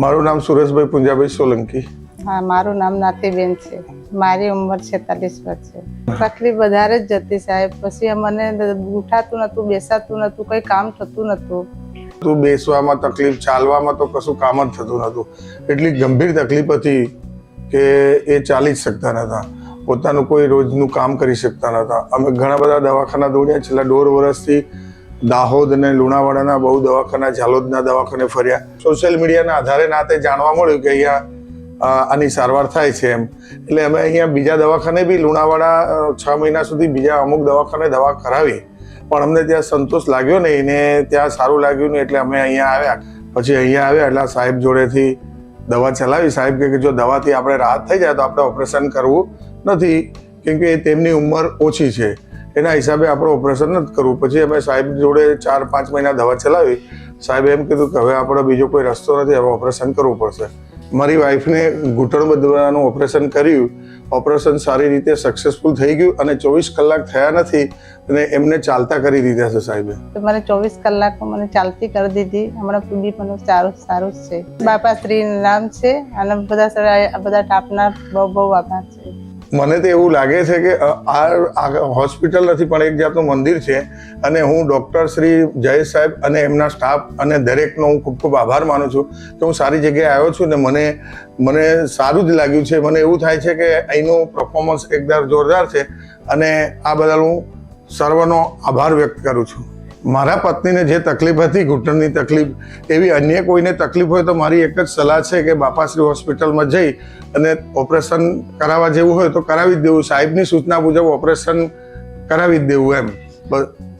મારું નામ સુરેશભાઈ પુંજાભાઈ સોલંકી. હા, મારું નામ નાતીબેન છે. મારી ઉંમર 46 વર્ષ છે. તકલીફ વધારે જ જતી સાહેબ. પછી મને ઉઠાતું નતું, બેસાતું નતું, કઈ કામ થતું નતું. તું બેસવામાં તકલીફ, ચાલવામાં તો કશું કામ જ થતું નતું. એટલી ગંભીર તકલીફ હતી કે એ ચાલી જ શકતા નતા, પોતાનું કોઈ રોજનું કામ કરી શકતા નતા. અમે ઘણા બધા દવાખાના દોડ્યા. છેલ્લા 1.5 વર્ષથી દાહોદ અને લુણાવાડાના બહુ દવાખાના, ઝાલોદના દવાખાને ફર્યા. સોશિયલ મીડિયાના આધારે નાતે જાણવા મળ્યું કે અહીંયા આની સારવાર થાય છે એમ. એટલે અમે અહીંયા બીજા દવાખાને બી લુણાવાડા 6 મહિના સુધી બીજા અમુક દવાખાને દવા કરાવી, પણ અમને ત્યાં સંતોષ લાગ્યો નહીં ને ત્યાં સારું લાગ્યું નહીં, એટલે અમે અહીંયા આવ્યા. પછી અહીંયા આવ્યા એટલે સાહેબ જોડેથી દવા ચલાવી. સાહેબ કે જો દવાથી આપણે રાહત થઈ જાય તો આપણે ઓપરેશન કરવું નથી, કેમ કે તેમની ઉંમર ઓછી છે, એના હિસાબે આપણે ઓપરેશન નથી કરવું. પછી અમે સાહેબ જોડે 4-5 મહિના દવા ચલાવી. સાહેબે એમ કીધું કે હવે આપણે બીજો કોઈ રસ્તો નથી, હવે ઓપરેશન કરવું પડશે. મારી વાઈફને ઘૂંટણ બદલવાનું ઓપરેશન કર્યું. ઓપરેશન સારી રીતે સક્સેસફુલ થઈ ગયું અને 24 કલાક થયા નથી અને એમને ચાલતા કરી દીધા છે સાહેબે. તો મને 24 કલાકમાં મને ચાલતી કરી દીધી. હમણાં સુધી મને સારું જ છે. બાપાશ્રીનું નામ છે અને બધા સ્ટાફના બહુ આભાર છે. મને તો એવું લાગે છે કે આ હોસ્પિટલ નથી પણ એક જાતનું મંદિર છે, અને હું ડૉક્ટર શ્રી જયેશ સાહેબ અને એમના સ્ટાફ અને દરેકનો હું ખૂબ ખૂબ આભાર માનું છું કે હું સારી જગ્યાએ આવ્યો છું ને મને સારું જ લાગ્યું છે. મને એવું થાય છે કે અહીંનું પરફોર્મન્સ એકદમ જોરદાર છે અને આ બદલ હું સર્વનો આભાર વ્યક્ત કરું છું. મારા પત્નીને જે તકલીફ હતી, ઘૂંટણની તકલીફ, એવી અન્ય કોઈને તકલીફ હોય તો મારી એક જ સલાહ છે કે બાપાશ્રી હોસ્પિટલમાં જઈ અને ઓપરેશન કરાવવા જેવું હોય તો કરાવી જ દેવું. સાહેબની સૂચના મુજબ ઓપરેશન કરાવી જ દેવું એમ.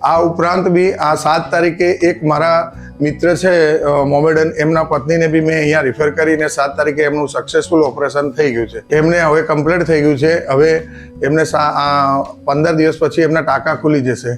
આ ઉપરાંત બી આ 7 તારીખે એક મારા મિત્ર છે મોમેડન, એમના પત્નીને બી મેં અહીંયા રિફર કરીને 7 તારીખે એમનું સક્સેસફુલ ઓપરેશન થઈ ગયું છે. એમને હવે કમ્પ્લીટ થઈ ગયું છે. હવે એમને 15 દિવસ પછી એમના ટાંકા ખુલી જશે.